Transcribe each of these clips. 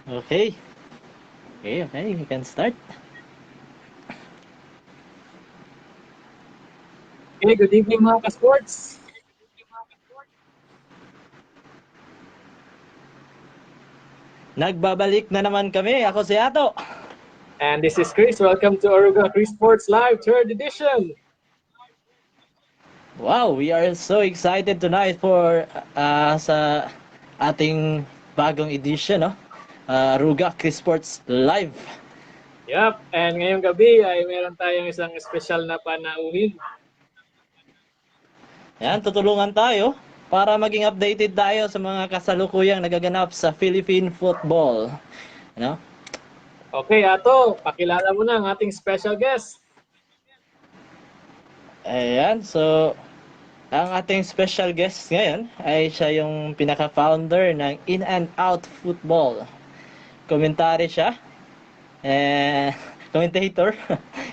Okay. Okay, we can start. Okay, good evening mga ka-sports. Nagbabalik na naman kami. Ako si Ato. And this is Chris. Welcome to Aruga Crisports Live 3rd edition. Wow, we are so excited tonight for sa ating bagong edition, no? Aruga Crisports Live. Yup, and ngayong gabi ay meron tayong isang special na panauhin. Yan, tutulungan tayo para maging updated tayo sa mga kasalukuyang nagaganap sa Philippine Football. Ano? Okay, Ato, pakilala mo na ang ating special guest. Ayan, so ang ating special guest ngayon ay siya yung pinaka-founder ng In and Out Football. Komentary siya. Commentator.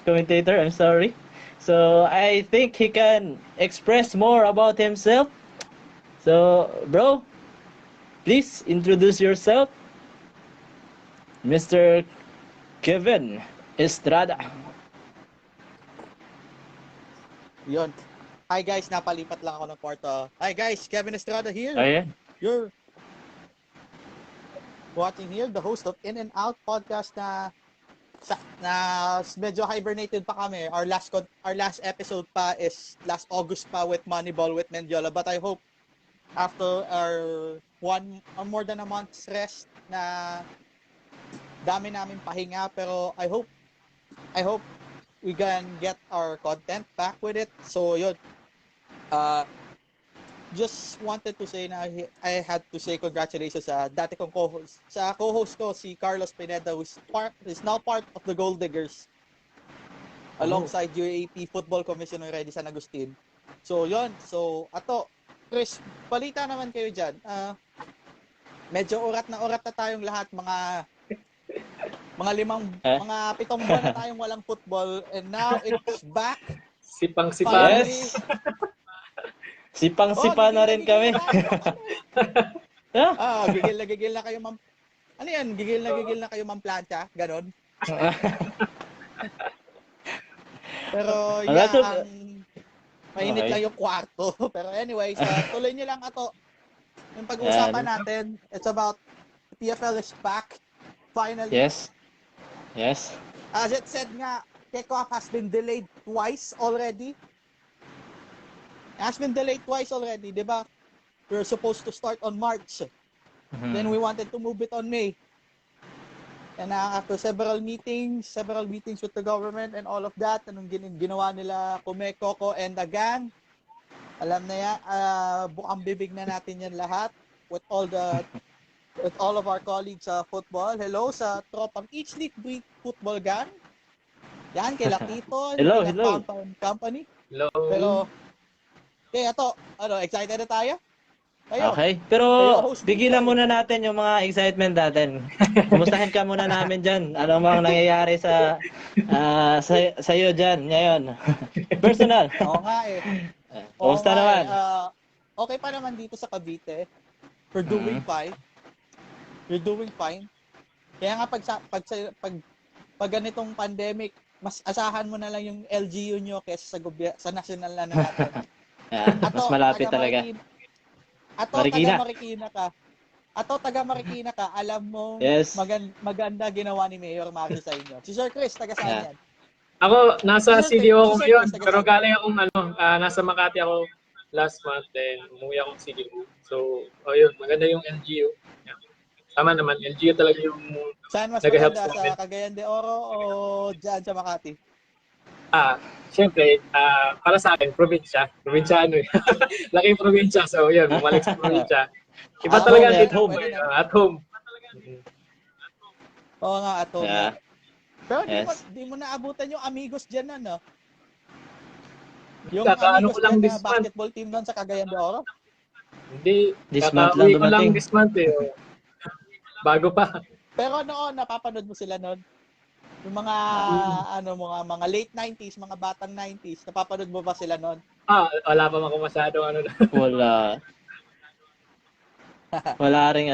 Commentator, I'm sorry. So, I think he can express more about himself. So, bro, please introduce yourself. Mr. Kevin Istrada. Yun. Hi guys, napalipat lang ako ng kwarto. Hi guys, Kevin Estrada here. Ayan. You're watching here, the host of In and Out podcast na medyo hibernated pa kami. Our last episode pa is last August pa with Moneyball with Mendiola. But I hope after our more than a month's rest na dami namin pahinga, pero I hope we can get our content back with it. So yun. Just wanted to say na I had to say congratulations sa dati kong co-host. Sa co-host ko, si Carlos Pineda, who is now part of the Gold Diggers alongside UAP Football Commissioner Reddy San Agustin. So yun. So Ato, Chris, balita naman kayo dyan. Medyo urat na tayong lahat, mga 7 buwan na tayong walang football, and now it's back. Sipang-sipa. Yes. Sipang-sipa na rin kami. Gigil na kayo, ma'am. Ano yan? Gigil na kayo, ma'am plancha? Ganon. Pero mainit lang yung kwarto. Pero anyways, tuloy nyo lang Ato. Yung pag-uusapan natin, it's about TFL is back. Finally. Yes. As it said nga, kickoff has been delayed twice already. Di ba? We were supposed to start on March. Mm-hmm. Then we wanted to move it on May. And after several meetings with the government and all of that, anong ginawa nila, Kume, Coco, and the gang, alam na yan, bukang bibig na natin yan lahat with all of our colleagues sa football. Hello sa tropang Each League Breed Football Gang. Yan, kay Lakito. Hello. Company. Hello. Pero, okay, Ato, excited na tayo? Okay, pero tigilan muna natin yung mga excitement natin. Kumustahin ka muna namin dyan. Ano bang nangyayari sa iyo dyan ngayon? Personal. Oo nga eh. Kumusta naman? Okay pa naman dito sa Cavite. We're doing fine. Kaya nga pag ganitong pandemic, mas asahan mo na lang yung LGU nyo kaysa sa national na natin. Mas malapit talaga. Taga Marikina ka, alam mo, yes. maganda ginawa ni Mayor Mario sa inyo. Si Sir Chris, taga saan yan? Ako, nasa CDO ako ngayon. Pero galing akong nasa Makati ako last month, then umuwi akong CDO. So, yun, maganda yung LGU. Tama naman, LGU talaga yung saan mas maganda? Sa Cagayan de Oro o dyan sa Makati? Siyempre, para sa akin, probinsyano eh. Laking probinsya, so yun, bumalik sa probinsya. Iba talaga at home. At home. Oo nga, at home. Yeah. Pero di mo naabutan yung Amigos dyan, ano? Yung Amigos lang dyan na basketball team doon sa Cagayan de Oro? Hindi, this month lang dumating. This month eh. Bago pa. Pero noon, napapanood mo sila noon? Yung mga mga late 90s, mga batang 90s, napapanood mo ba sila noon? Wala pa ako masyado Wala. Wala ring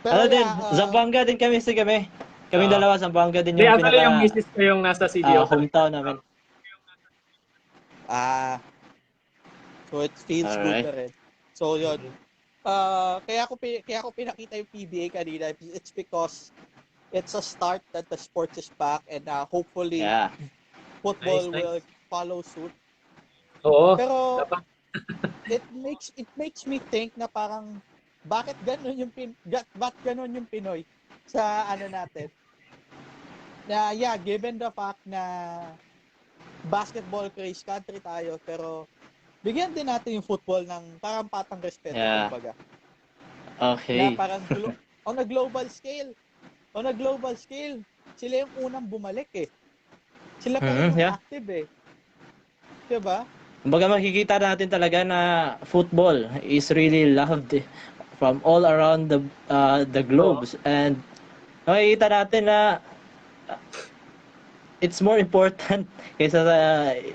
Pero din, yeah, Zamboanga din kami. Kaming Ah. dalawa, Zamboanga din Hindi, yung actually, yung pinaka misis ko yung nasa CDO talaga. hometown namin. so it feels good Alright. na rin. So yun. Mhm. Kaya ko pinakita yung PBA kanina. It's because it's a start that the sports is back and hopefully Yeah. football Nice. will follow suit. Oo, Pero dapat. it makes me think na parang bakit ganun yung ganun yung Pinoy sa ano natin. Na yeah, given the fact na basketball craze country tayo, pero bigyan din natin yung football ng parang patang respeto, Yeah. kumbaga. Na Okay. parang on a global scale, sila yung unang bumalik eh. Sila pa rin yung Yeah. active eh. Diba? Kumbaga makikita natin talaga na football is really loved from all around the globes, and makikita natin na it's more important kaysa sa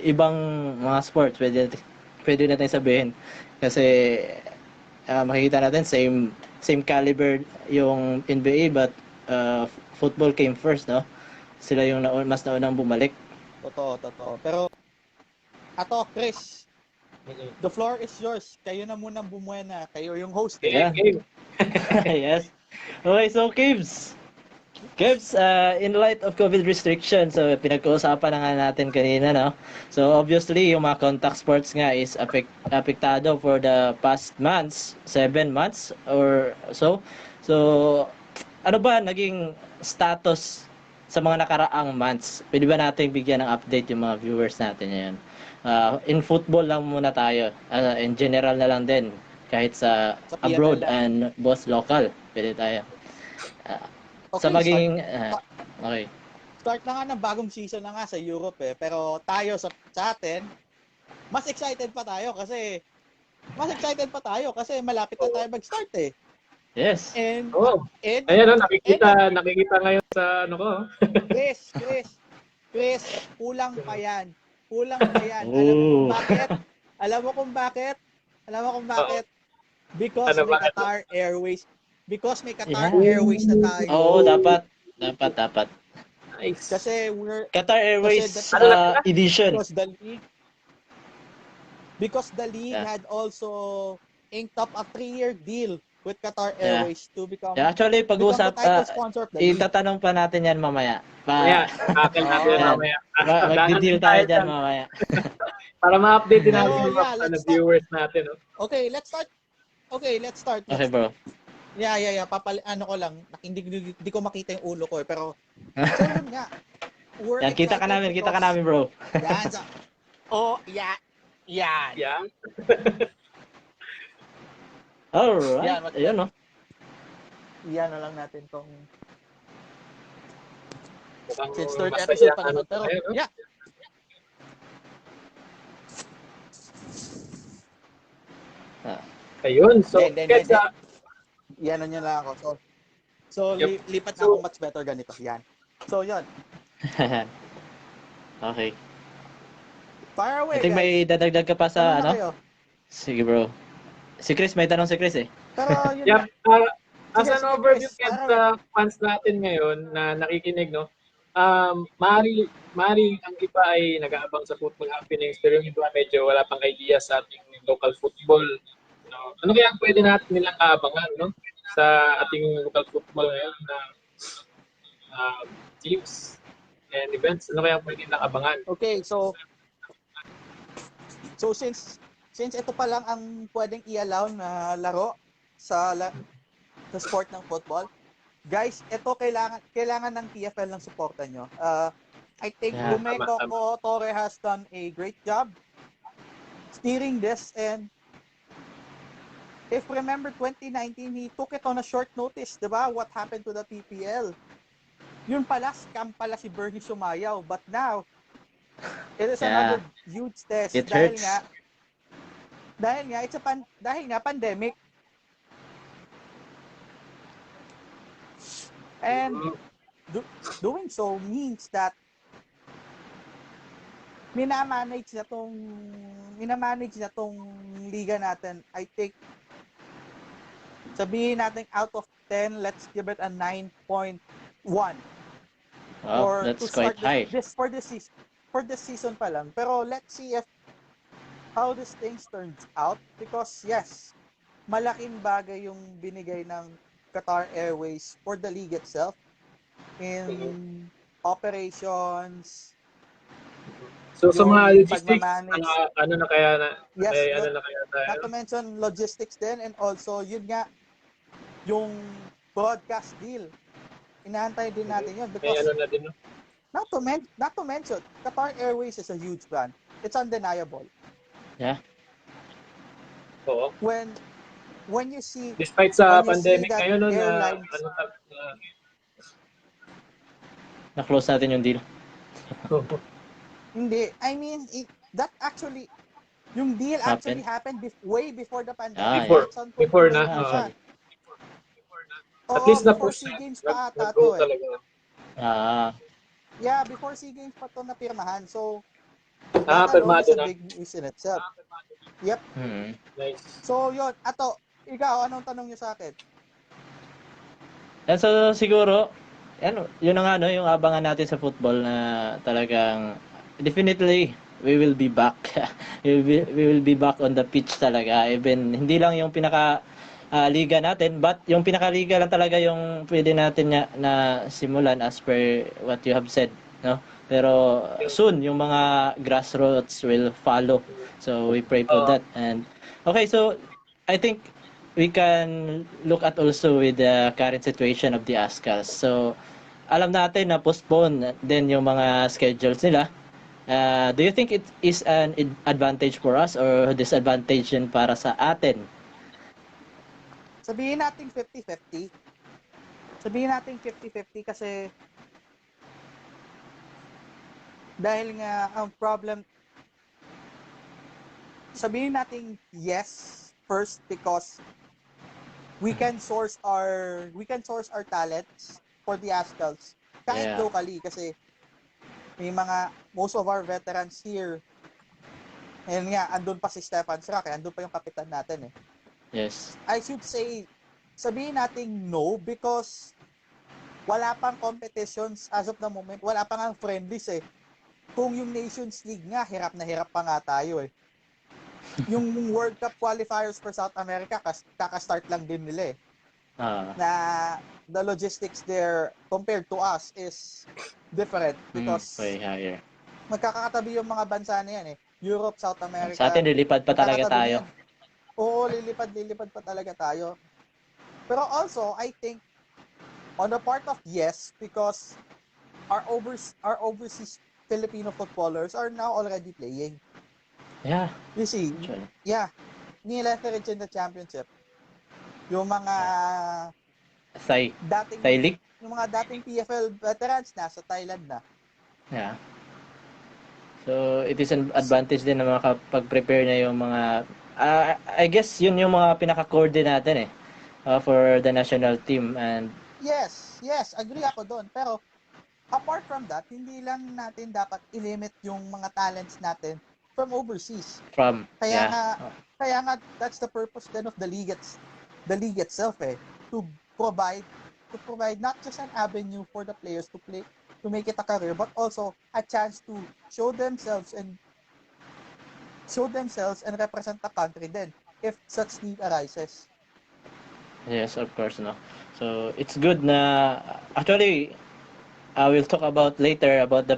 ibang mga sports, pwede natin sabihin, kasi makikita natin same caliber yung NBA, but football came first, no? Sila yung mas naunang bumalik. Totoo. Pero Chris, the floor is yours. Kayo na munang bumuena. Kayo yung host. Yeah. Game. Yes. Okay, so Kevs, in light of COVID restrictions, so pinag-uusapan na nga natin kanina, no? So obviously, yung mga contact sports nga is apektado for the past months, 7 months or so. So, ano ba naging status sa mga nakaraang months? Pwede ba natin bigyan ng update yung mga viewers natin ngayon? In football lang muna tayo. In general na lang din. Kahit sa Sa abroad PFL lang. and both local. Pwede tayo. Sa Okay, maging... okay. start na nga ng bagong season na nga sa Europe eh. Pero tayo sa atin, mas excited pa tayo kasi malapit na tayo mag-start eh. Yes. And Ayan, nakikita ngayon sa ano ko. Chris, kulang pa yan. Oh. Alam mo kung bakit? Because Ano may ba? Qatar Airways. Because may Qatar Yeah. Airways na tayo. Oo, dapat. Nice. Kasi we're Qatar Airways kasi edition. because the league Yeah. had also inked up a 3-year deal with Qatar Yeah. Airways to become Actually, the title sponsor of the league. itatanong pa natin yan mamaya. Mamaya, tackle natin Yan. mamaya. Mag-deal tayo dyan mamaya. Para ma-update din natin Pero, yung mga viewers natin. No? Okay, let's start. Okay, bro. Yeah. Ano ko lang, hindi ko makita yung ulo ko eh, pero so yun nga. Yan, kita ka namin, bro. Yan. Yan. Yeah. Alright. Yan, Ayun, no? Yan na lang natin tong Mukhang since third masaya episode pa ano naman. Pero, tayo, no? yeah. Ayun. So, Then. Yan na lang ako. So Yep. lipat na ako much better ganito. Yan. So, yun. Okay. Fire away, I think guys. may dadagdag ka pa sa Tanong na kayo. Sige, bro. May tanong si Chris eh. Pero, yun Yep. As Sige, an overview Chris, sa fans natin ngayon na nakikinig, no? Mari ang iba ay nag-aabang sa football happenings, pero yung iba medyo wala pang idea sa ating local football. No? Ano kaya pwede natin nilang aabangan, no? Sa ating local football ngayon na teams and events, ano kaya pwede nilang abangan? Okay, so since ito pa lang ang pwedeng i-allow na laro sa sport ng football, guys, ito kailangan ng PFL ng suporta nyo. I think Lumeco Torre has done a great job steering this, and if remember 2019, he took it on a short notice, diba? What happened to the PPL? Yun pala, scam pala si Bernie Sumayaw. But now, it is another huge test. It hurts. Dahil nga pandemic. And doing so means that minamanage na tong liga natin. I think sabihin natin out of 10, let's give it a 9.1 Wow, to that's start quite high. this season pa lang. Pero let's see if how this things turns out, because yes, malaking bagay yung binigay ng Qatar Airways for the league itself in operations, So sa yung mga logistics, pagmamanage. ano na kaya na Yes, may ano na kaya not tayo? to mention logistics din, and also yun nga, yung broadcast deal. Inaantay din natin yun May because ano na din, no? not to mention, Qatar Airways is a huge brand. It's undeniable. Yeah. Oo. When you see Despite sa when you see pandemic that ngayon, no, na airlines, ano Na-close natin yung deal. hindi, I mean, that actually, yung deal actually happened way before the pandemic. Yeah. before Nag-sunfirmation na, pa siya. Actually. at Oo, least na before push SEA Games na, pa ata nag-go to eh. talaga. Yeah, before SEA Games pa to napirmahan. So, that alone Permado is a na. big news in itself. Yep. Nice. So, yun. Ato, ikaw, anong tanong niyo sa akin? And so siguro, yun na nga no, yung abangan natin sa football na talagang definitely we will be back. We will be back on the pitch talaga. Even hindi lang yung pinaka liga natin, but yung pinaka liga lang talaga yung pwede natin na simulan as per what you have said, no? Pero soon yung mga grassroots will follow. So we pray for that. And okay, so I think we can look at also with the current situation of the ASCAS. So, alam natin na postpone din yung mga schedules nila. Do you think it is an advantage for us or disadvantage yun para sa atin? Sabihin natin 50-50. Sabihin natin 50-50 kasi dahil nga ang problem, sabihin natin yes first because we can source our talents for the ASCALs kahit Yeah. locally kasi may most of our veterans here. Ayun nga, andun pa si Stefan Sra, kaya andun pa yung kapitan natin eh. Yes. I should say, sabihin natin no because wala pang competitions as of the moment, wala pang ang friendlies eh. Kung yung Nations League nga, hirap na hirap pa nga tayo eh. Yung World Cup qualifiers for South America, kaka-start lang din nila eh. Na the logistics there compared to us is different because way higher. magkakatabi yung mga bansa na yan eh. Europe, South America. Sa atin lilipad pa talaga tayo. Oo, lilipad pa talaga tayo. Pero also, I think on the part of yes, because our overseas Filipino footballers are now already playing. Yeah. You see, Actually. yeah, ni-leverage in the championship. Yung mga yung mga dating PFL veterans nasa Thailand na. Yeah. So, it is an advantage din na makapag-prepare na yung mga I guess yun yung mga pinaka-core din natin for the national team. And yes, agree ako doon. Pero apart from that, hindi lang natin dapat i-limit yung mga talents natin from overseas. Kaya nga that's the purpose then of the league itself eh, to provide not just an avenue for the players to play, to make it a career, but also a chance to show themselves and represent the country then if such need arises. Yes, of course, no. So, it's good na actually we'll talk about later about the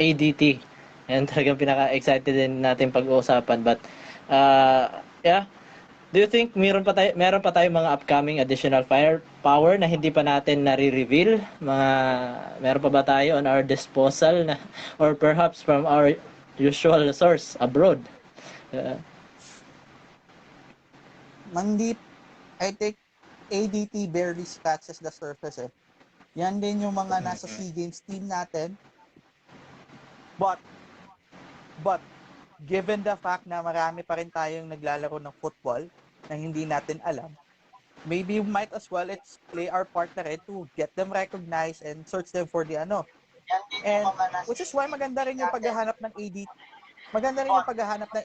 ADT. And talagang pinaka-excited din natin pag-uusapan, but yeah. Do you think meron pa tayong mga upcoming additional firepower na hindi pa natin nare-reveal? Meron pa ba tayo on our disposal na or perhaps from our usual source abroad? I think ADT barely scratches the surface eh. Yan din yung mga nasa SEA Games team natin. But given the fact na marami pa rin tayong naglalaro ng football na hindi natin alam, maybe we might as well let's play our part na rin to get them recognized and search them for the ano. And which is why maganda rin yung paghahanap ng ADT. Maganda rin yung paghahanap ng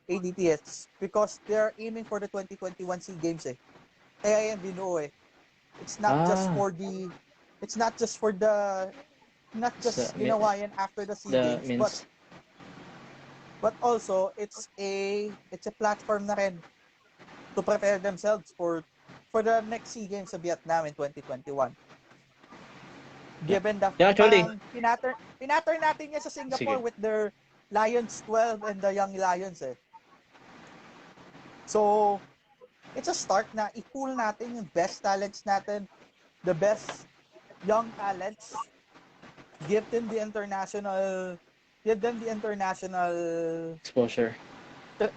ADTs because they're aiming for the 2021 SEA Games eh. kaya yan binuo eh. It's not just for the, it's not just for the, not just ginawa yan after the SEA Games, but also it's a platform na rin to prepare themselves for the next SEA Games sa Vietnam in 2021. Given the actually, parang pinattern natin yan sa Singapore with their Lions 12 and the Young Lions eh. So, it's a start na i-pool natin yung best talents natin, the best young talents, give them the international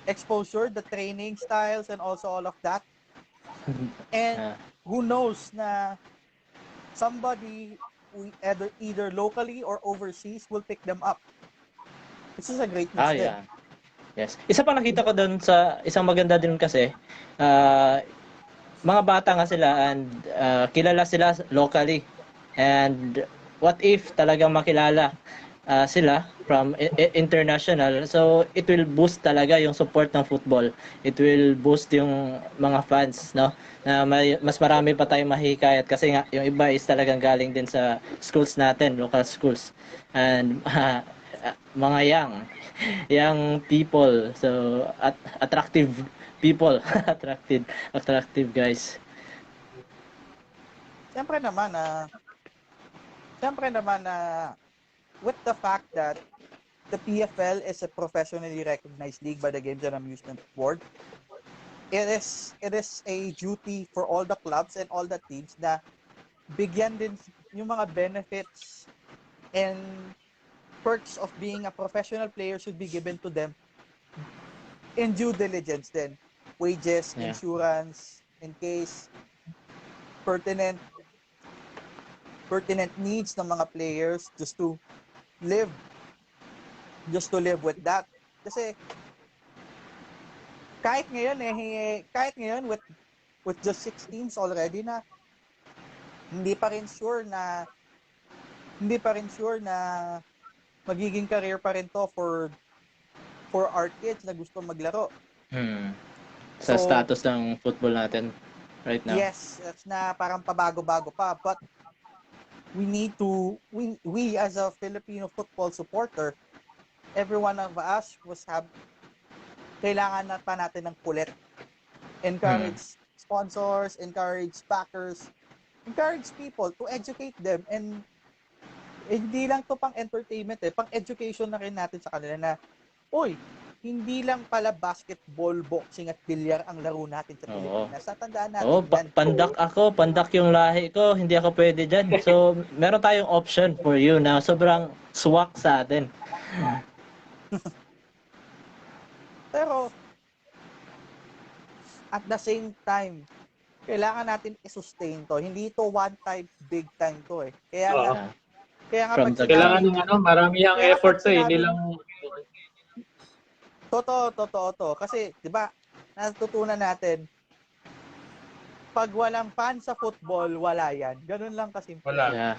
exposure, the training styles, and also all of that. And who knows na somebody either locally or overseas will pick them up. This is a great news din. Yeah. Yes. Isa pa nakita ko doon sa isang maganda din kasi, mga bata nga sila and kilala sila locally. And what if talagang makilala sila from international, so it will boost talaga yung support ng football. It will boost yung mga fans, no? Na mas marami pa tayong mahikayat kasi nga yung iba is talagang galing din sa schools natin, local schools. And mga young people, so attractive people. attractive guys. Siyempre naman with the fact that the PFL is a professionally recognized league by the Games and Amusement Board, it is a duty for all the clubs and all the teams na bigyan din yung mga benefits and perks of being a professional player should be given to them in due diligence then. Wages, insurance, in case pertinent needs ng mga players just to live with that. Kasi kahit ngayon with just 6 teams already na hindi pa rin sure na magiging career pa rin to for our kids na gusto maglaro. Sa status ng football natin right now. Yes, that's na parang pabago-bago pa, but we as a Filipino football supporter, every one of us kailangan na pa natin ng kulit. Encourage sponsors, encourage backers, encourage people to educate them, and hindi lang to pang entertainment pang education na rin natin sa kanila na, uy, hindi lang pala basketball, boxing at bilyar ang laro natin sa Pilipinas. Tandaan natin pandak yung lahi ko, hindi ako pwede dyan. So, meron tayong option for you na sobrang swak sa atin. Pero, at the same time, kailangan natin i-sustain to. Hindi to one time, big time to eh. Kaya nga kailangan ng marami ang effort hindi lang Totoo to. Kasi, di ba, natutunan natin, pag walang fans sa football, wala yan. Ganun lang kasimple. Wala.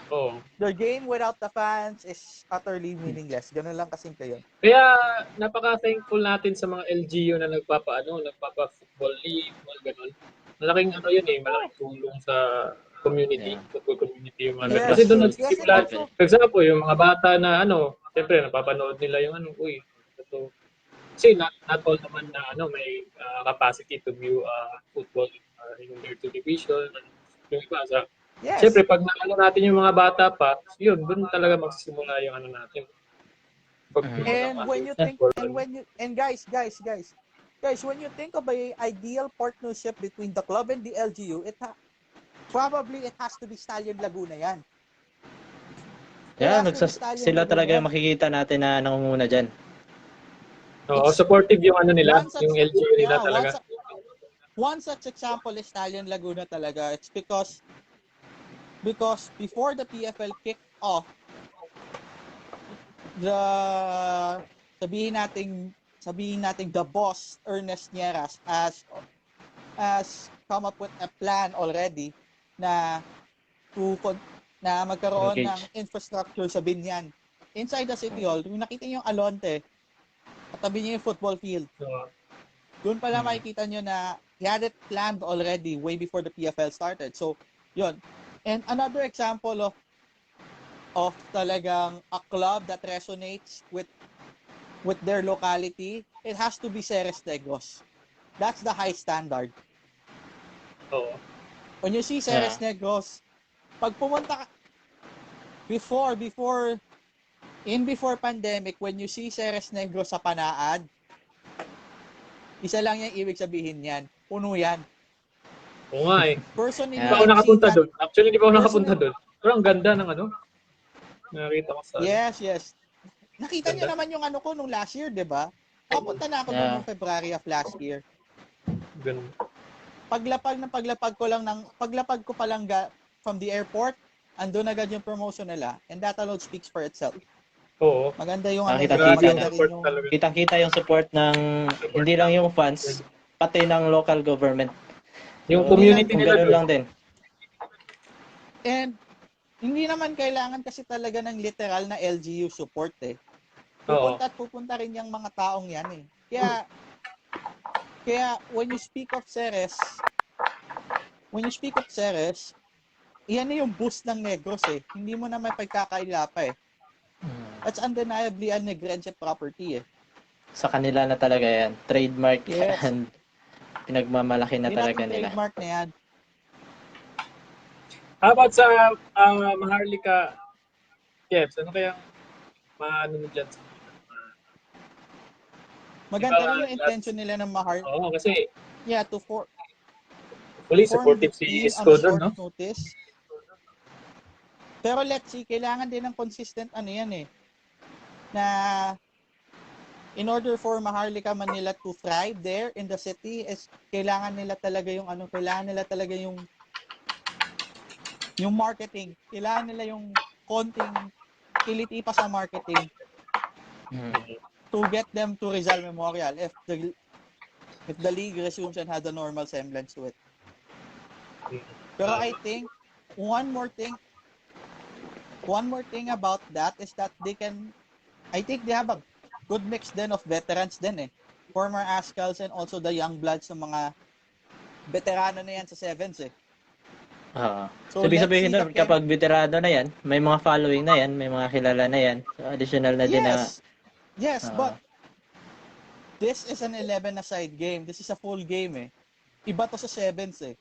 The game without the fans is utterly meaningless. Ganun lang kasimple yun. Kaya, napaka-thankful natin sa mga LGU na nagpapa-football league, mga ganun. Malaking malaking tulong sa community, football community yung mga kasi doon nagsisimula. For example, yung mga bata na siyempre napapanood nila yung kasi not all naman na may capacity to view football in their division. Yung iba siyempre pag natin yung mga bata pa, yun doon talaga magsisimula yung natin. And when you think guys, when you think of an ideal partnership between the club and the LGU, probably it has to be Stallion Laguna yan. Sila talaga yung makikita natin na nangunguna dyan. Supportive yung nila, yung LGU nila talaga. One such example is Stallion Laguna talaga. It's because before the PFL kicked off, sabihin nating the boss Ernest Nieras has come up with a plan already na magkaroon ng infrastructure sa Binyan. Inside the City Hall, kung nakita niyo yung Alonte, katabi niyo yung football field. Doon pala makikita niyo na it planned already way before the PFL started. So, yun. And another example of talagang a club that resonates with their locality, it has to be Ceres Negros. That's the high standard. Oo. When you see Ceres Negros, pag pumunta ka, before pandemic, when you see Ceres Negros sa Panaad, isa lang yung ibig sabihin yan. Puno yan. Oo nga eh. Personally, Hindi pa ako nakapunta doon. Actually, hindi pa ako nakapunta doon. Pero ang ganda ng nakakita ko sa Yes. Nakita niyo naman yung ko nung last year, di ba? Papunta na ako doon nung February of last year. Ganun. Paglapag ko pa lang from the airport, andun agad yung promotion nila, and that alone speaks for itself. Oo. Maganda yung Kita-kita yung support ng hindi lang yung fans, pati ng local government. Yung community nila doon lang din. And hindi naman kailangan kasi talaga ng literal na LGU support eh. Pupunta rin yung mga taong yan eh. Kaya when you speak of Ceres, yan yung boost ng Negros eh. Hindi mo na may pagkakaila pa eh. That's undeniably a Negrense property eh. Sa kanila na talaga yan. Trademark and pinagmamalaki na talaga nila. Trademark na yan. How about sa Maharlika Kevs? Ano kaya maano mo dyan? Maganda rin yung intention nila ng Maharlika. Oo, kasi fully supportive si Isko doon, no? Notice. Pero let's see, kailangan din ng consistent yan eh. Na in order for Maharlika Manila to thrive there in the city, is kailangan nila talaga yung yung marketing. Kailangan nila yung konting kiliti pa sa marketing to get them to Rizal Memorial if the league resumes and has a normal semblance to it. Pero I think one more thing about that is that I think they have a good mix then of veterans din eh. Former Ascals and also the young bloods ng mga veterano na yan sa Sevens eh. So, ibig sabihin nun, kapag veterano na yan, may mga following na yan, may mga kilala na yan. So, additional na din na... Yes, but this is an 11-a-side game. This is a full game eh. Iba to sa Sevens eh.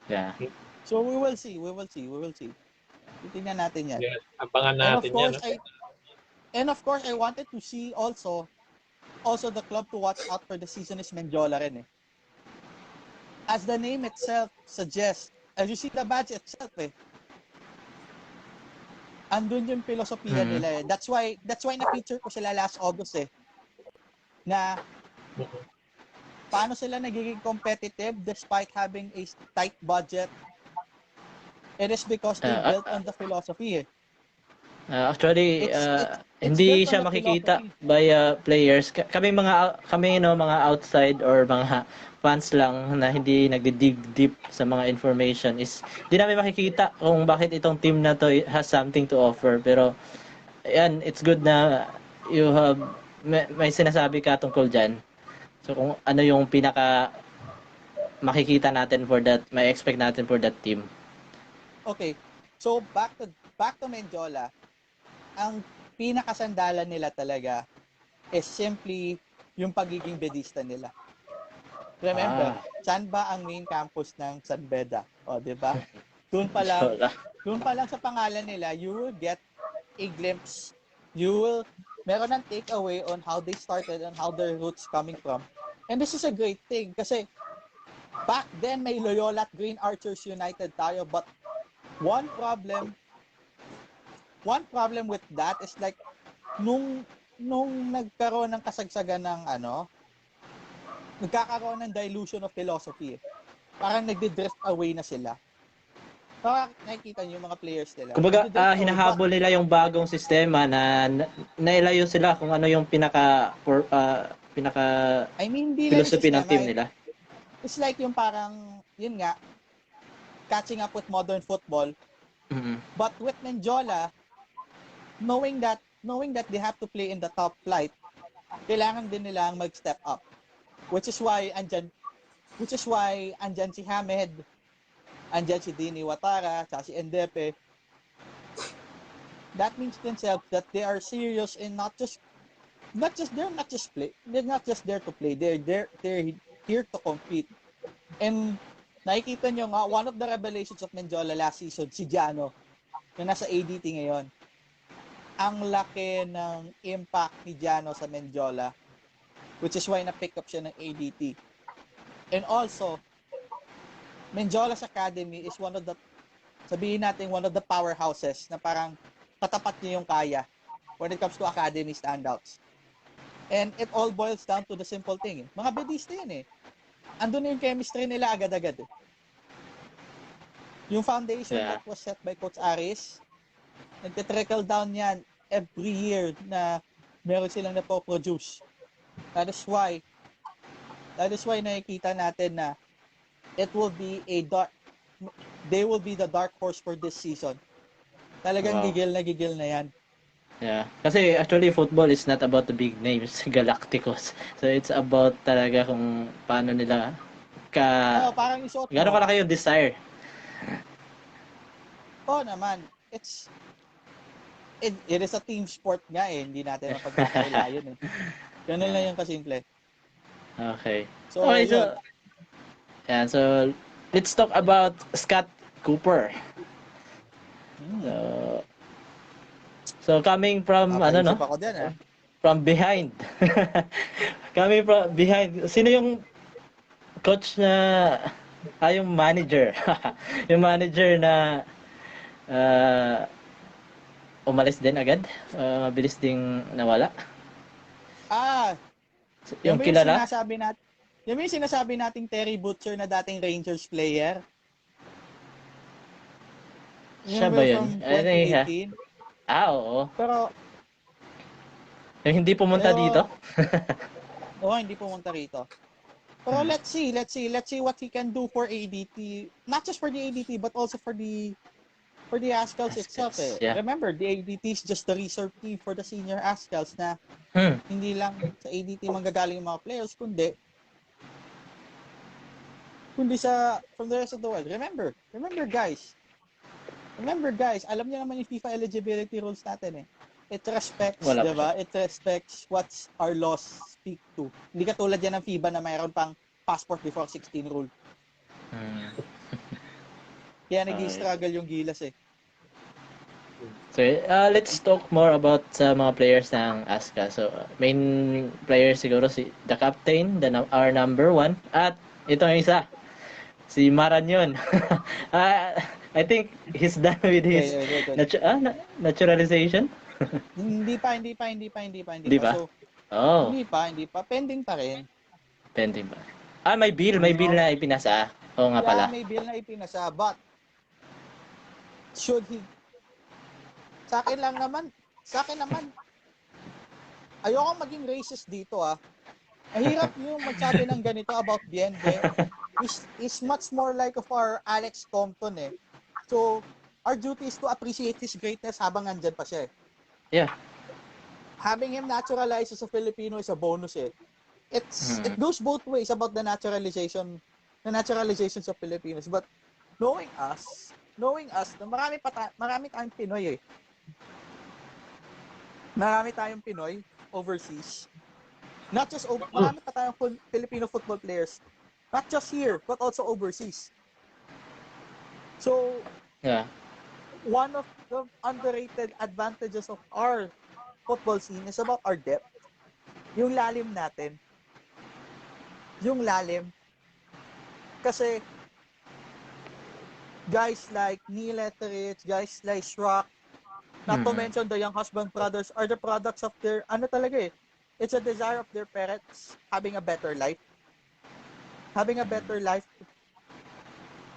Yeah. So, we will see. Titingnan natin yan. Yeah, abangan natin yan. And of course, I wanted to see also the club to watch out for the season is Mendiola rin eh. As the name itself suggests, as you see the badge itself eh, andun yung filosofiya nila eh. That's why na-feature ko sila last August eh. Na paano sila nagiging competitive despite having a tight budget. It is because they built on the philosophy eh. Actually, hindi siya makikita by players. Kami mga outside or mga fans lang na hindi nagdi-dig deep sa mga information is hindi namin makikita kung bakit itong team na to has something to offer. Pero ayan, it's good na you have may sinasabi ka tungkol dyan. So kung ano yung pinaka makikita natin for that, may expect natin for that team. Okay. So back to Mendiola. Ang pinakasandalan nila talaga is simply yung pagiging bedista nila. Remember, saan ba ang main campus ng San Beda? O, di ba? Doon pa lang sa pangalan nila, you will get a glimpse. Meron ng takeaway on how they started and how their roots coming from. And this is a great thing kasi back then may Loyola at Green Archers United tayo, but one problem with that is like nung nagkaroon ng kasagsagan ng nagkakaroon ng dilution of philosophy. Parang nagdi-drift away na sila. Parang nakikita niyo yung mga players nila. Kumbaga, hinahabol nila yung bagong sistema na nailayo sila kung ano yung pinaka philosophy ng team nila. It's like yung parang, yun nga, catching up with modern football. Mm-hmm. But with Mendiola, knowing that they have to play in the top flight, kailangan din nilang mag-step up. Which is why andyan Which is why andyan si Hamed, andyan si Dini Watara, tsaka si Endepe. That means themselves that they are serious and they're not just there to play. They're here to compete. And nakikita nyo nga, one of the revelations of Mendiola last season, si Giano, na nasa ADT ngayon. Ang laki ng impact ni Giano sa Mendiola, which is why na-pick up siya ng ADT. And also, Mendiola's Academy is one of the powerhouses na parang katapat niya yung kaya when it comes to academy standouts. And it all boils down to the simple thing. Mga bedista yan eh. Andun na yung chemistry nila agad-agad eh. Yung foundation that was set by Coach Aris, nagte-trickle down yan every year na meron silang napoproduce. That is why nakikita natin na they will be the dark horse for this season. Talagang gigil na yan. Yeah. Kasi actually football is not about the big names, Galacticos. So it's about talaga kung paano nila parang isuot mo. Gano'n kalaki yung desire. Naman. It is a team sport nga eh. Hindi natin mapagkakaila yun eh. Ganun lang yung kasimple. Okay. So let's talk about Scott Cooper. So coming from from behind. Coming from behind. Sino yung coach na yung manager? Yung manager na umalis din agad? Mabilis ding nawala? Yung kilala? Yung sinasabi nating Terry Butcher na dating Rangers player. Siya ba yun? 2018. Oo. Pero yung hindi pumunta dito? hindi pumunta rito. Pero let's see what he can do for ADT. Not just for the ADT but also for the Ascals itself eh. Yeah. Remember, the ADT is just the reserve team for the senior Ascals na hindi lang sa ADT manggagaling yung mga players kundi from the rest of the world. Remember guys, alam niyo naman yung FIFA eligibility rules natin eh. It respects, diba? It respects what our laws speak to. Hindi katulad yan ng FIBA na mayroon pang passport before 16 rule. Kaya nag-i-struggle yung Gilas eh. So, let's talk more about sa mga players ng ASCA. So, main player siguro the captain, our number 1. At ito yung isa, si Maranyon. I think he's done with his naturalization. Hindi pa. So, hindi pa. Pending pa rin. Pending pa. May bill na ipinasa. Oo nga pala. May bill na ipinasa, but should he sa akin naman, ayoko maging racist dito Mahirap yung magsabi ng ganito about Bienve. Is much more like of our Alex Compton eh. So, our duty is to appreciate his greatness habang nandyan pa siya eh. Yeah. Having him naturalized as a Filipino is a bonus eh. It goes both ways about the naturalization of Filipinos. But knowing us na marami tayong Pinoy eh. Marami tayong Pinoy overseas. Not just marami pa tayong Filipino football players. Not just here, but also overseas. So, one of the underrated advantages of our football scene is about our depth. Yung lalim natin. Kasi, guys like Neil Etheridge, guys like Shrock, not to mention the Young Husband brothers, are the products of their, it's a desire of their parents having a better life. Having a better life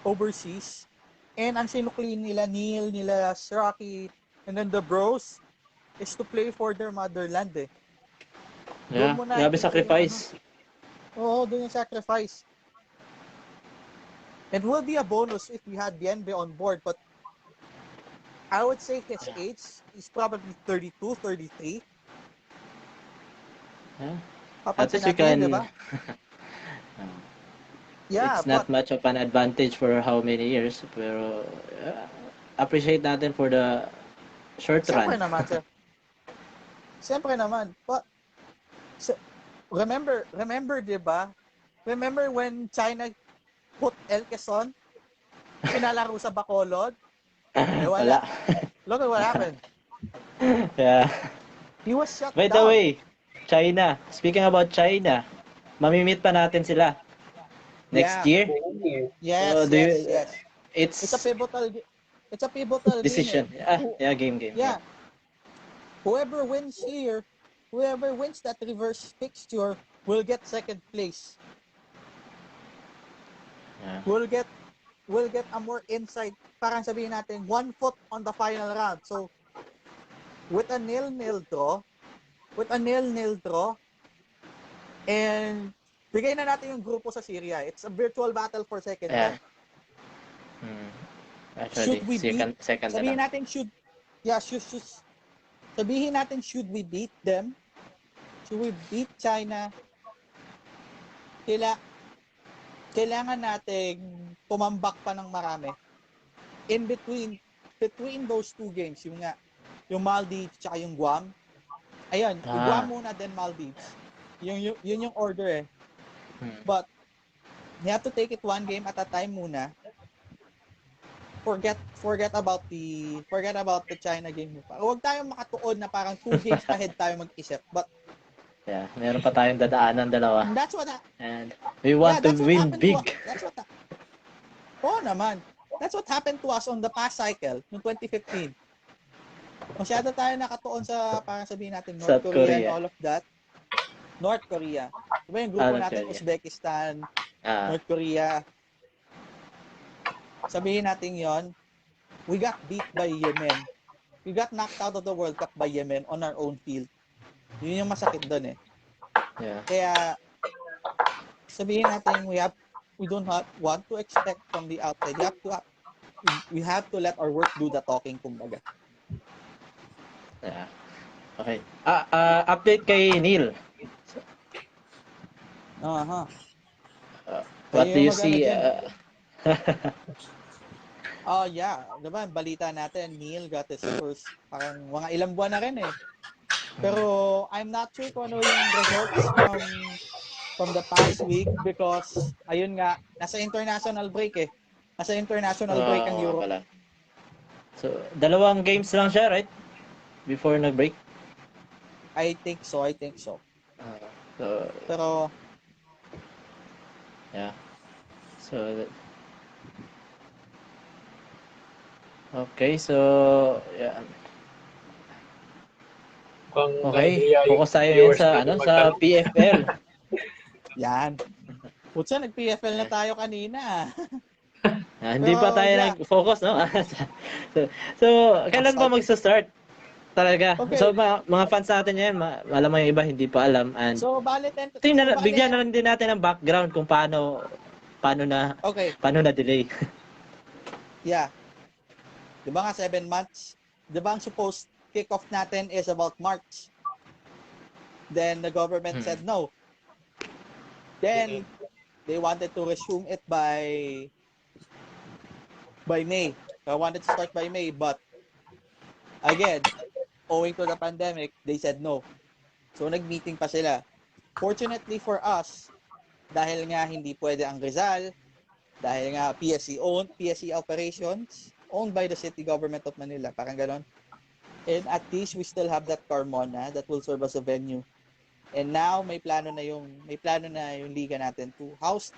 overseas. And ang sinukli nila, Neil, nila Shrocky, and then the bros, is to play for their motherland eh. Yeah, grabe sacrifice. Doon yung sacrifice. It will be a bonus if we had Bienve on board, but I would say his age is probably 32, 33. Yeah. Papansin natin, di ba? Yeah, it's not but much of an advantage for how many years, pero appreciate natin for the short siyempre run. naman, sir. Siyempre naman. But remember, 'di ba? Remember when China put El Quezon pinalaro sa Bacolod? Eh Wala. wala. Look at what happened. Yeah. He was shut By the down. way, China. Speaking about China, mamimit pa natin sila next Yeah. year. Yes, So do you, yes, yes. It's a it's pivotal it's a pivotal game eh. decision. Yeah, game. Yeah. Yeah, whoever wins here, whoever wins that reverse fixture will get second place. Yeah. Will get a more insight. Parang sabihin natin 1 foot on the final round. So with a nil-nil draw, and bigay na natin yung grupo sa Syria. It's a virtual battle for second Yeah. then. Actually, Should we beat? second na Sabihin lang. natin sabihin natin should we beat them? Should we beat China? Kailangan nating tumambak pa ng marami. In between those two games, yung Maldives at yung Guam. Ayun, yung Guam muna then Maldives. Yun yung order eh. But you have to take it one game at a time muna. Forget about the China game. Huwag tayong makatuon na parang 2 games ahead tayo mag-isip. But Yeah, meron pa tayong dadaanan dalawa. that's what And we want to win big. Naman. That's what happened to us on the past cycle, noong 2015. Masyado tayo nakatuon sa, parang sabihin natin, North Korea and all of that. North Korea. Diba yung grupo natin, Korea. Uzbekistan, North Korea. Sabihin natin yon, we got beat by Yemen. We got knocked out of the World Cup by Yemen on our own field. Yun yung masakit doon eh. Yeah. Kaya, sabihin natin, we don't want to expect from the outside. We have to let our work do the talking, kumbaga. Yeah. Okay. Update kay Neil. What do you see? Oh yeah, diba, balita natin, Neil got his first, parang mga ilang buwan na rin eh. Pero I'm not sure kung ano yung results from the past week because ayun nga, nasa international break eh. Nasa international break ang Europe. Pala. So, 2 games lang siya, right? Before nag-break? I think so. Pero yeah. So okay, so yeah. Okay, focus tayo yun sa PFL. Yan. Putsa, nag-PFL na tayo kanina. Hindi pa tayo nag-focus, no? so, kailan ba magsa-start? Talaga. Okay. So, mga fans natin yan, alam mo yung iba, hindi pa alam. And so, bigyan na lang din natin ng background kung paano na delay. Yeah. Diba nga 7 months? Diba ang supposed kick-off natin is about March. Then the government said no. Then they wanted to resume it by May. I wanted to start by May, but again, owing to the pandemic, they said no. So nag-meeting pa sila. Fortunately for us, dahil nga hindi pwede ang Rizal, dahil nga PSE operations owned by the city government of Manila, parang ganon. And at least we still have that Carmona that will serve as a venue. And now may plano na yung liga natin to house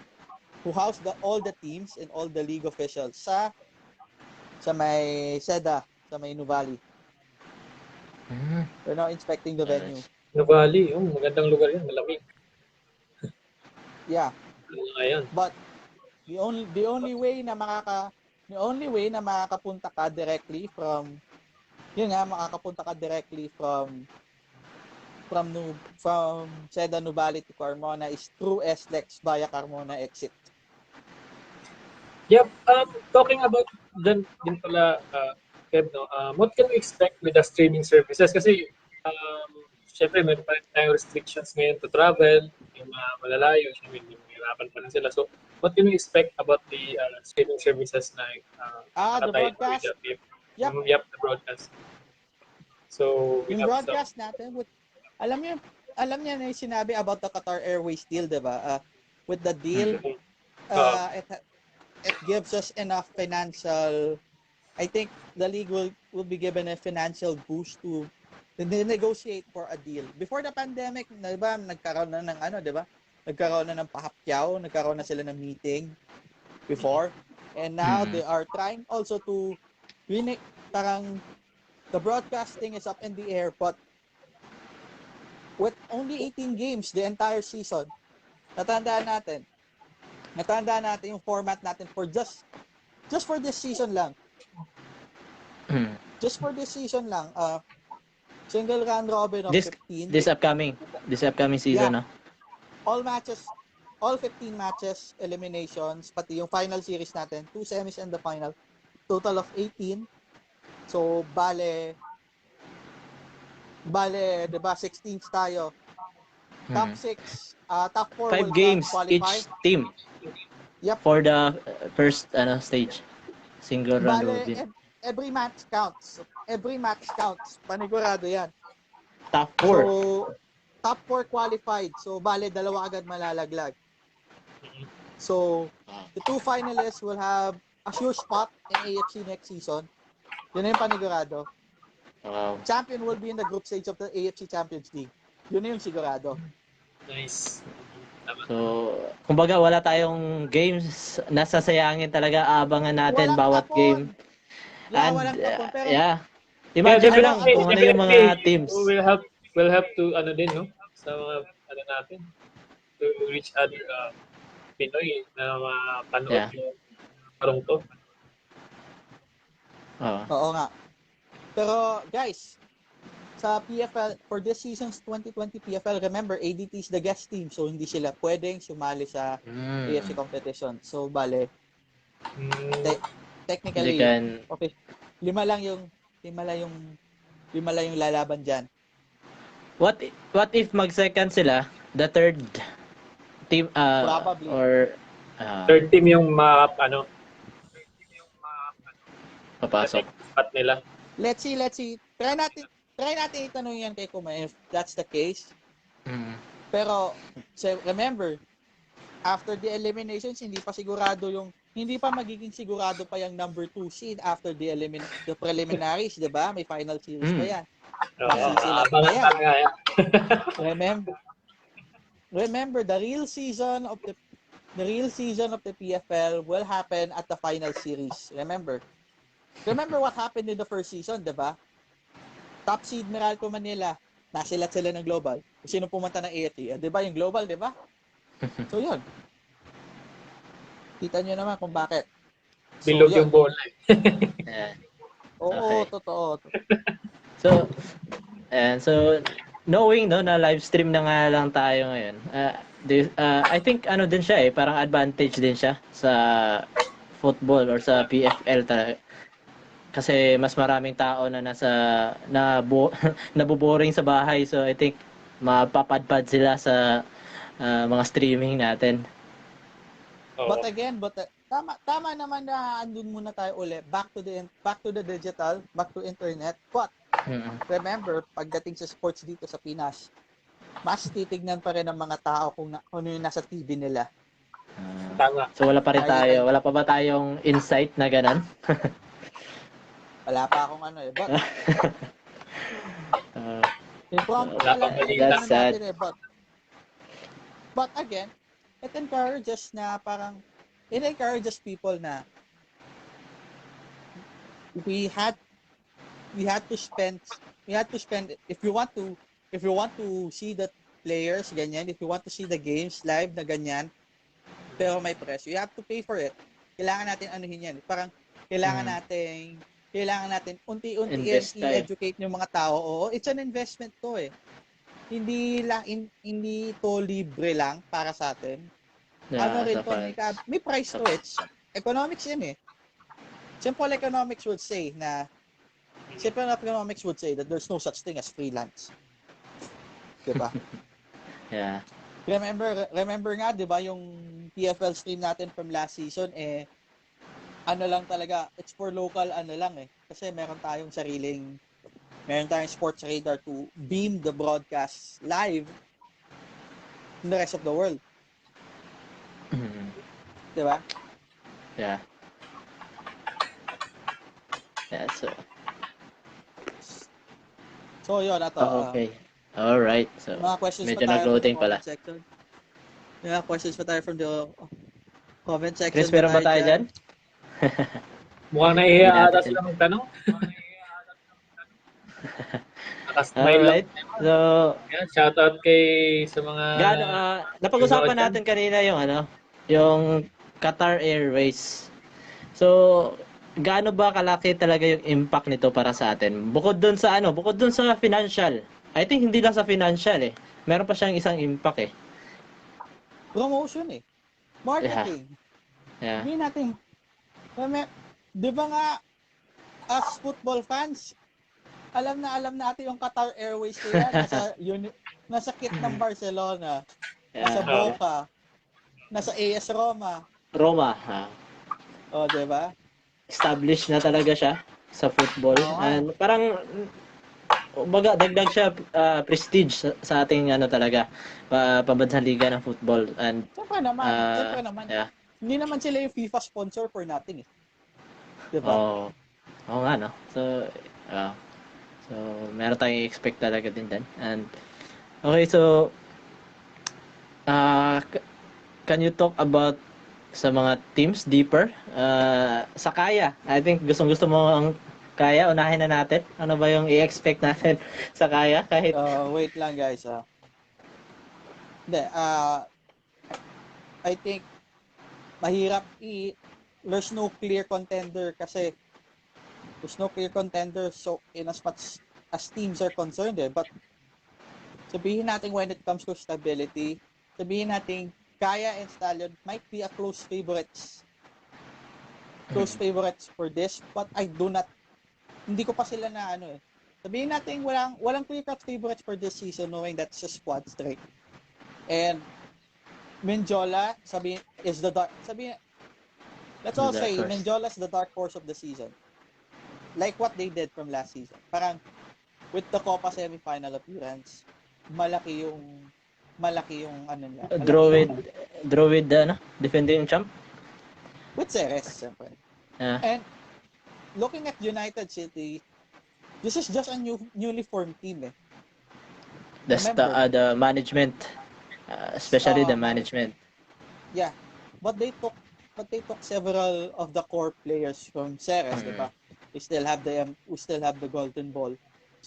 all the teams and all the league officials sa may Seda, sa may Nuvali. We're now inspecting the venue. Nuvali, magandang lugar yun, malamig. Yeah. Ayan. But the only way na makakapunta ka directly from Seda Nuvali to Carmona is through SLEX via Carmona exit. Yep. Talking about din pala, Kev, no? What can we expect with the streaming services? Kasi, syempre, meron pa rin tayong restrictions ngayon to travel, yung malalayo, yung nahihirapan pa rin sila. So, what can we expect about the streaming services na The nakatay broadcast. with the Yep. Yep, the broadcast. So, we Yung have broadcast natin, alam niyo na yung sinabi about the Qatar Airways deal, diba? With the deal, it gives us enough financial, I think the league will be given a financial boost to negotiate for a deal. Before the pandemic, diba, nagkaroon na ng diba? Nagkaroon na ng pahapyaw, nagkaroon na sila ng meeting before. And now they are trying also to parang the broadcasting is up in the air, but with only 18 games the entire season, natandaan natin yung format natin for just for this season lang. Just for this season lang, single round robin of 15. This upcoming season, yeah. All 15 matches, eliminations, pati yung final series natin, 2 semis and the final, total of 18. So, bale, diba, 16 tayo. Top 6, top 4 5 will games qualify. each team. Yep. For the first stage. Single round robin. Every match counts. Panigurado yan. Top 4. So, top 4 qualified. So, bale, dalawa agad malalaglag. So, the 2 finalists will have a sure spot in AFC next season. Yun na yung panigurado. Wow. Champion will be in the group stage of the AFC Champions League. Yun na yung sigurado. Nice. So, kumbaga wala tayong games, nasasayangin talaga, abangan natin Walang bawat tapon. game. Yeah, And walang tapon. Pero, imagine mo lang kung ano yung mga teams. We'll have to din, no? Sa mga natin to reach other Pinoy na mapanood yung parang to. Oo nga. Pero guys, sa PFL, for this season's 2020 PFL, remember, ADT is the guest team, so hindi sila pwedeng sumali sa AFC competition. So, bale, technically, okay, lima lang yung lalaban dyan. What if mag-second sila, the third team, Probably. or third team yung papasok. Spot nila. Let's see. Try natin itanong yan kay Kuma if that's the case. Pero, remember, after the eliminations, hindi pa magiging sigurado pa yung number 2 seed after the preliminaries, di ba? May final series pa yan. Remember, the real season of the PFL will happen at the final series. Remember what happened in the first season, di ba? Top seed Meralco Manila, nasilat sila ng global. Sino pumunta ng AFC? Di ba yung global, di ba? So yun. Kita nyo naman kung bakit. Bilog yung bola. Oo, totoo. So knowing na live stream na nga lang tayo ngayon. I think din siya parang advantage din siya sa football or sa PFL talaga. Kasi mas maraming tao na naboboring sa bahay, so I think mapapadpad sila sa mga streaming natin. But again, tama naman na andun muna tayo uli, back to the digital, back to internet. But remember, pagdating sa sports dito sa Pinas, mas titignan pa rin ng mga tao kung ano yung nasa TV nila. Tama. So wala pa ba tayong insight na ganun? Wala pa akong but that's sad. But again, it encourages people na we had to spend if you want to see the players ganyan, if you want to see the games live na ganyan, pero may presyo, you have to pay for it. Kailangan natin anuhin yan. Parang kailangan natin unti-unti i-educate yung mga tao. Oo, it's an investment to Hindi to libre lang para sa atin. May price to it. Economics yan Simple economics would say that there's no such thing as freelance. Diba? Yeah. Remember nga, di ba, yung PFL stream natin from last season, ano lang talaga, it's for local, ano lang Kasi meron tayong sports radar to beam the broadcast live in the rest of the world. Di ba? Yeah. So, yun, Okay. Alright. So, mga questions medyo pa tayo from the nag-loading pala. comment section. Mga questions pa tayo from the comment section. Chris, meron ba tayo dyan? Mukhang nahihiya ata sila magtanong. Nakasmile lang. Alright. So, Yan, shoutout sa mga napag-usapan nanonood natin kanina yung Qatar Airways. So, gaano ba kalaki talaga yung impact nito para sa atin? Bukod dun sa financial. I think hindi lang sa financial Meron pa siyang isang impact Promotion Marketing. Yeah. Hindi natin, di ba nga, as football fans, alam natin yung Qatar Airways kaya nasa kit ng Barcelona, nasa Boca, nasa AS Roma. Di ba? Established na talaga siya sa football. And parang dagdag siya prestige sa ating talaga pambansang liga ng football. And siyempre naman. Yeah. Hindi naman sila yung FIFA sponsor for nothing Di ba? Oo nga no. So meron tayong expect talaga din din. And okay, so can you talk about sa mga teams deeper? Sa Kaya, I think gusto mo ang Kaya, unahin na natin. Ano ba yung i-expect natin sa Kaya? Kahit wait lang guys. Hindi, I think mahirap there's no clear contender kasi there's no clear contender so in as much as teams are concerned but sabihin natin when it comes to stability, sabihin natin Kaya and Stallion might be a close favorites for this, but hindi ko pa sila na sabihin natin walang clear-cut favorites for this season knowing that's a squad strength. And Menjola, let's all say Menjola's the dark horse of the season. Like what they did from last season. Parang with the Copa semi-final appearance, malaki yung nila. draw with defending champ with Ceres, siyempre. Yeah. And looking at United City, this is just a newly formed team The management, especially the management. Yeah, but they took several of the core players from Ceres, diba? We still have the Golden Ball.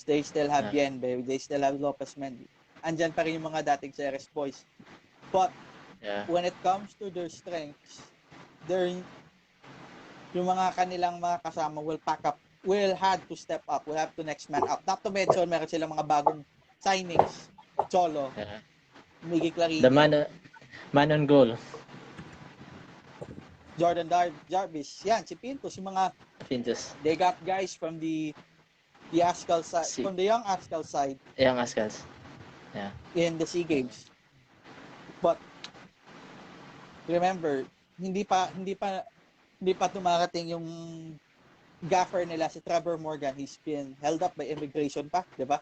They still have Bienbe. They still have Lopez Mendy. Andyan pa rin yung mga dating Ceres boys. But when it comes to their strengths, yung mga kanilang mga kasama will have to step up, will have to next man up. Not to mention, meron silang mga bagong signings. Cholo, Miggy Clarice, the man on goal, Jordan Jarvis, yan, si Pintos, yung mga Pintos. They got guys from the Ascal side, from the young Ascal side. Young Ascals. Yeah. In the SEA Games. But remember, hindi pa dumarating yung gaffer nila si Trevor Morgan. He's been held up by immigration pa, 'di ba?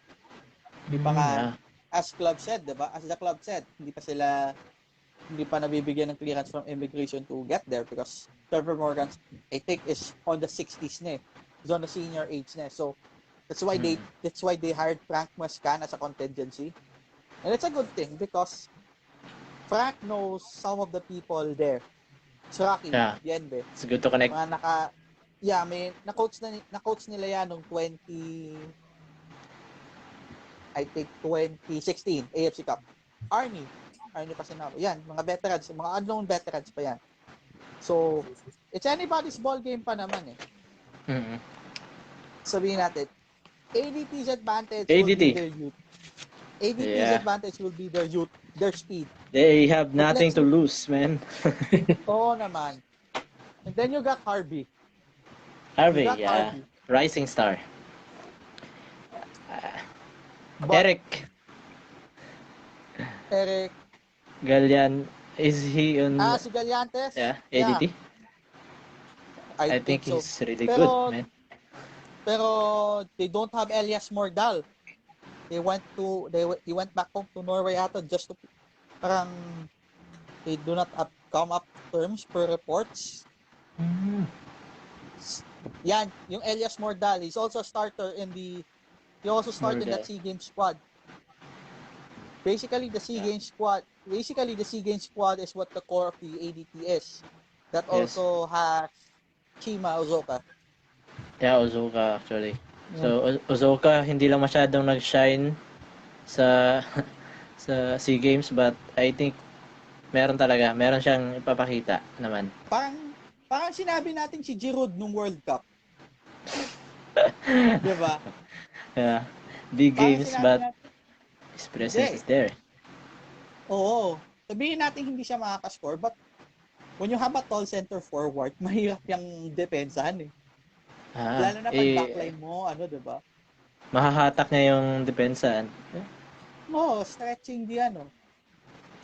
Hindi pa nga as the club said, hindi pa nabibigyan ng clearance from immigration to get there because Trevor Morgan, I think, is on the 60s na He's on the senior age na So that's why they hired Frank Muescan as a contingency. And it's a good thing because Frank knows some of the people there. It's Rocky, Bienbe. It's good to connect. Na-coach nila yan nung 2016 AFC Cup. Arnie pa sinabi. Yan, mga veterans, mga unknown veterans pa yan. So, it's anybody's ball game pa naman Sabihin natin, ADT's advantage will be their youth. ADT's advantage will be their youth, their speed. They have nothing to lose, man. Oo naman. And then you got Harvey. Harvey. Rising star. Eric. Galyan, is he on Si Gallantes? ADT? I I think think so. he's really good, Pero man. they don't have Elias Mordal. He went back home to Norway ata just to parang they do not come up terms per reports. Yan, yung Elias Mordal, he's also a starter he also started in that Mordal. SEA Games squad. Basically the SEA Games squad is what the core of the ADT is. That Yes. also has Chima Ozoka. Yeah, Ozuka actually. So Ozuka hindi lang masyadong nag-shine sa sa SEA Games, but I think meron siyang ipapakita naman. Parang sinabi natin si Giroud nung World Cup. 'Di ba? Yeah. Big Parang games, sinabi but natin, his presence is there. oo. Sabihin natin hindi siya makakascore, but when you have a tall center forward, mahirap yung depensahan eh. Lalo na pag backline mo, 'di ba? Mahahatak niya yung depensa. Stretching di ano.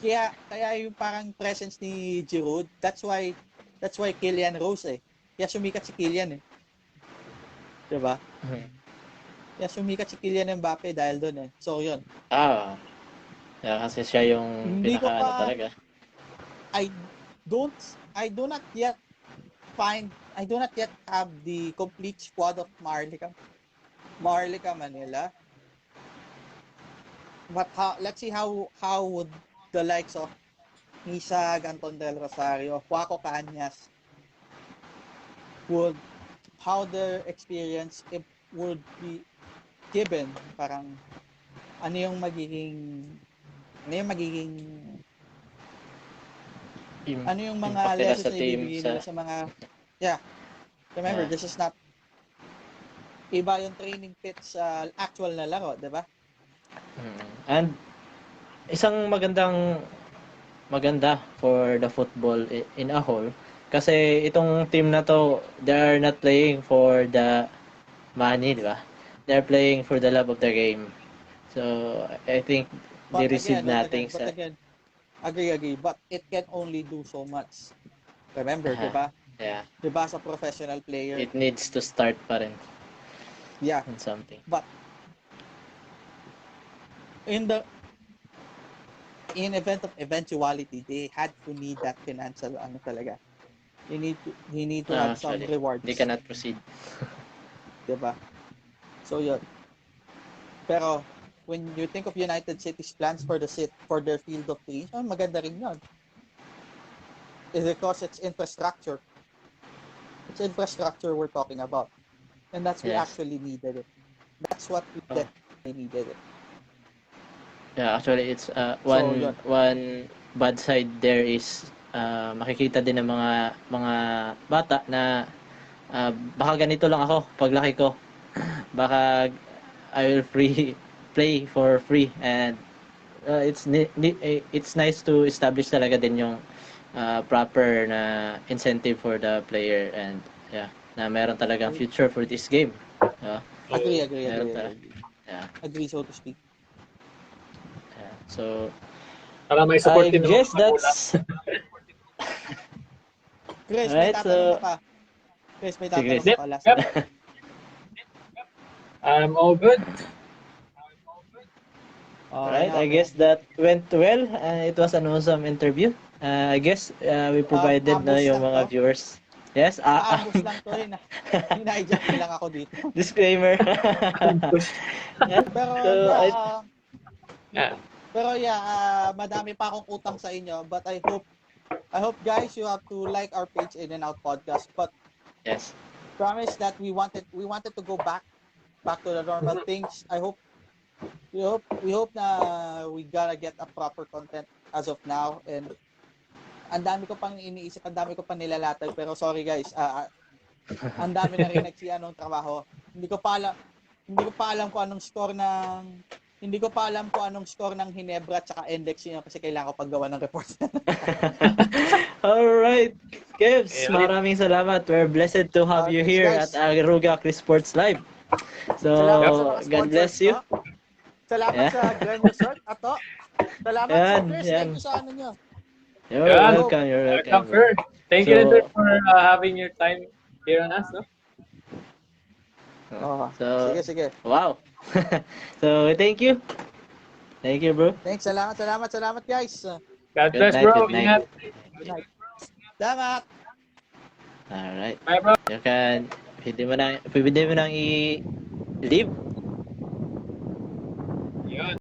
Kaya yung parang presence ni Giroud, that's why Kylian rose eh. Kaya sumikat si Kylian eh. 'Di ba? Kaya sumikat si Kylian Mbappe dahil doon eh. So, yun. Kasi siya yung talaga. I do not yet have the complete squad of Marlica Manila. But let's see how would the likes of Nisag, Anton Del Rosario, Juaco Cañas how their experience would be given. Parang ano yung magiging mga lessons na ibibigay nila sa mga remember this is not iba yung training pit sa actual na laro, di ba? And isang maganda for the football in a whole kasi itong team na to, they are not playing for the money, di ba? They're playing for the love of the game. So I think they receive nothing. Agree, but it can only do so much. Remember, di ba? Yeah. Di ba sa professional player? It needs to start pa rin. Yeah. On something. But in event of eventuality, they had to need that financial talaga. They need to have some rewards. They cannot proceed. Di ba? So yun. Pero when you think of United City's plans for their field of dreams, maganda rin yun. It's because it's infrastructure. It's infrastructure we're talking about. And that's we actually needed it. That's what we definitely needed it. Yeah, actually it's one bad side there is makikita din ng mga bata na baka ganito lang ako paglaki ko. Baka I will play for free, and it's nice to establish talaga din yung proper na incentive for the player, and na meron talagang future for this game. Agree. Agree, so to speak. So para may support din guess that's Chris, may tatanong ka. Chris, may tatanong ka last. I'm all good. Alright, I guess that went well. It was an awesome interview. I guess we provided na yung mga viewers. Yes, ambus lang to rin. Hinahijack lang ako dito. Disclaimer. Pero madami pa akong utang sa inyo, but I hope guys you have to like our page In and Out Podcast, but yes, promise that we wanted to go back to the normal things. We hope na we gotta get a proper content as of now, and ang dami ko pang iniisip, ang dami ko pang nilalatay, pero sorry guys, ang dami na rin ng trabaho. Hindi ko pa alam kung anong score ng Hinebra at saka index niyo kasi kailangan ko paggawa ng report. Alright, Kevs, maraming salamat. We're blessed to have you here at Aruga Crisports Live. So, God bless you. Salamat sa Grand Resort. Ato. Salamat Yan, po, Chris. yan. Thank you sa ano nyo. You're Yan. welcome, you're welcome, Welcome, bro. sir. Thank you, So, sir, for having your time here on us, no? Oh, so, sige. wow. So, thank you. Thank you, bro. Thanks, salamat guys. God Good bless, night, bro. good night. Ingat. Good night. Salamat. Alright. Bye, bro. You can, pwede mo nang i-leave.